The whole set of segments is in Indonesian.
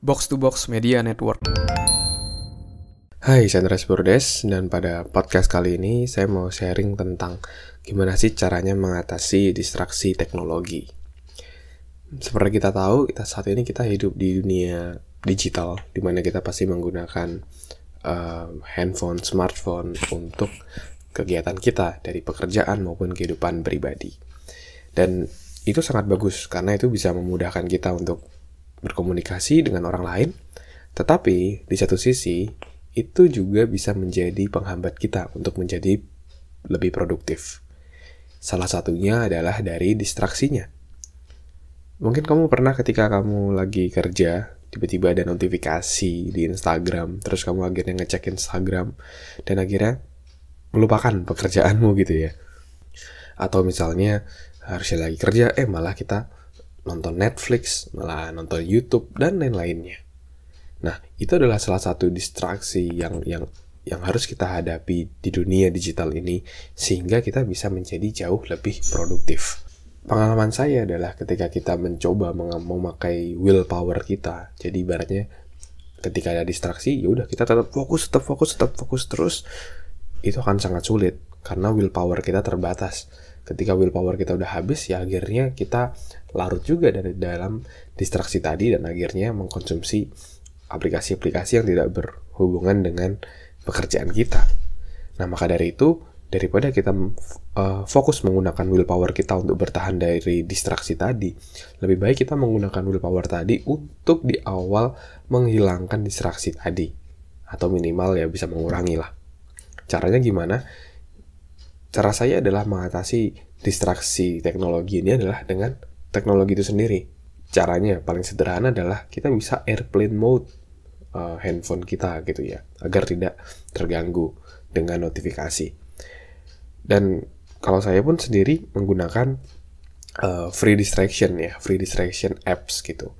Box to Box Media Network. Hai, saya Andreas Burdes, dan pada podcast kali ini saya mau sharing tentang gimana sih caranya mengatasi distraksi teknologi. Seperti kita tahu, saat ini kita hidup di dunia digital, di mana kita pasti menggunakan handphone, smartphone untuk kegiatan kita dari pekerjaan maupun kehidupan pribadi. Dan itu sangat bagus karena itu bisa memudahkan kita untuk berkomunikasi dengan orang lain, tetapi di satu sisi itu juga bisa menjadi penghambat kita untuk menjadi lebih produktif. Salah satunya adalah dari distraksinya. Mungkin kamu pernah ketika kamu lagi kerja, tiba-tiba ada notifikasi di Instagram, terus kamu akhirnya ngecek Instagram, dan akhirnya melupakan pekerjaanmu gitu ya. Atau misalnya harusnya lagi kerja, malah kita nonton Netflix, malah nonton YouTube, dan lain-lainnya. Nah, itu adalah salah satu distraksi yang harus kita hadapi di dunia digital ini, sehingga kita bisa menjadi jauh lebih produktif. Pengalaman saya adalah ketika kita mencoba memakai willpower kita, jadi ibaratnya ketika ada distraksi, ya udah kita tetap fokus terus, itu akan sangat sulit karena willpower kita terbatas. Ketika willpower kita udah habis, ya akhirnya kita larut juga dari dalam distraksi tadi dan akhirnya mengkonsumsi aplikasi-aplikasi yang tidak berhubungan dengan pekerjaan kita. Nah, maka dari itu, daripada kita fokus menggunakan willpower kita untuk bertahan dari distraksi tadi, lebih baik kita menggunakan willpower tadi untuk di awal menghilangkan distraksi tadi, atau minimal ya bisa mengurangi lah. Caranya gimana? Cara saya adalah mengatasi distraksi teknologi ini adalah dengan teknologi itu sendiri. Caranya paling sederhana adalah kita bisa airplane mode handphone kita gitu ya, agar tidak terganggu dengan notifikasi. Dan kalau saya pun sendiri menggunakan free distraction apps gitu.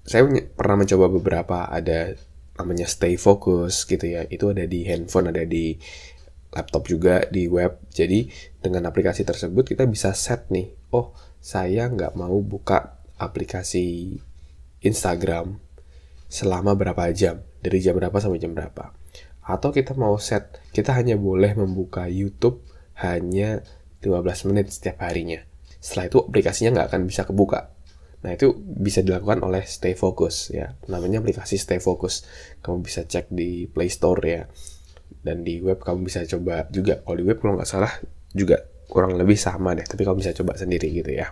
Saya pernah mencoba beberapa, ada namanya Stay Focus gitu ya, itu ada di handphone, ada di laptop juga, di web. Jadi dengan aplikasi tersebut kita bisa set nih, saya nggak mau buka aplikasi Instagram selama berapa jam, dari jam berapa sampai jam berapa. Atau kita mau set, kita hanya boleh membuka YouTube hanya 15 menit setiap harinya. Setelah itu aplikasinya nggak akan bisa kebuka. Nah, itu bisa dilakukan oleh Stay Focus ya. Namanya aplikasi Stay Focus. Kamu bisa cek di Play Store ya. Dan di web kamu bisa coba juga. Kalau di web kalau nggak salah juga kurang lebih sama deh, tapi kamu bisa coba sendiri gitu ya.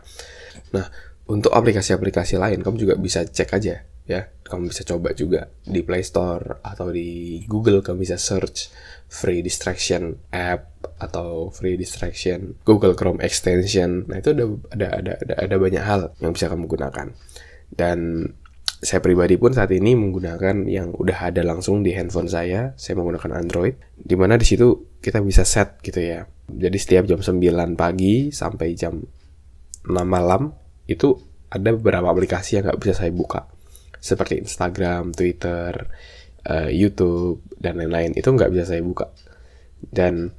Nah, untuk aplikasi-aplikasi lain kamu juga bisa cek aja ya. Kamu bisa coba juga di Play Store atau di Google, kamu bisa search free distraction app atau free distraction Google Chrome extension. Nah, itu ada banyak hal yang bisa kamu gunakan. Dan saya pribadi pun saat ini menggunakan yang udah ada langsung di handphone saya. Saya menggunakan Android, di mana di situ kita bisa set gitu ya. Jadi setiap jam 9 pagi sampai jam 6 malam itu ada beberapa aplikasi yang nggak bisa saya buka, seperti Instagram, Twitter, YouTube, dan lain-lain. Itu nggak bisa saya buka. Dan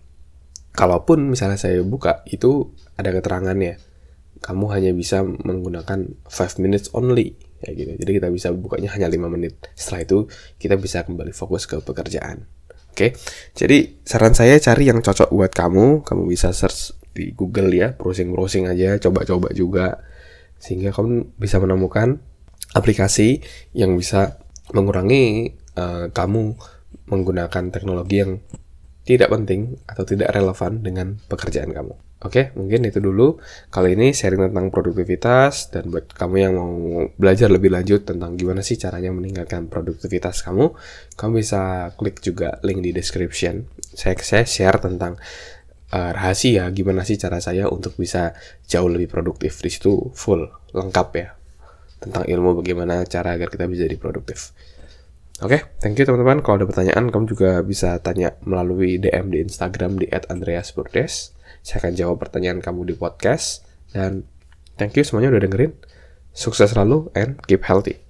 kalaupun misalnya saya buka, itu ada keterangannya, kamu hanya bisa menggunakan 5 minutes only kayak gitu. Jadi kita bisa bukanya hanya 5 menit. Setelah itu kita bisa kembali fokus ke pekerjaan. Oke. Jadi saran saya, cari yang cocok buat kamu. Kamu bisa search di Google ya, browsing aja, coba-coba juga, sehingga kamu bisa menemukan aplikasi yang bisa mengurangi kamu menggunakan teknologi yang tidak penting atau tidak relevan dengan pekerjaan kamu. Oke, mungkin itu dulu kali ini sharing tentang produktivitas. Dan buat kamu yang mau belajar lebih lanjut tentang gimana sih caranya meningkatkan produktivitas kamu bisa klik juga link di description. Saya share tentang rahasia gimana sih cara saya untuk bisa jauh lebih produktif. Di situ full lengkap ya tentang ilmu bagaimana cara agar kita bisa jadi produktif. Oke, thank you teman-teman. Kalau ada pertanyaan, kamu juga bisa tanya melalui DM di Instagram di @andreasburdes. Saya akan jawab pertanyaan kamu di podcast. Dan thank you semuanya udah dengerin. Sukses selalu and keep healthy.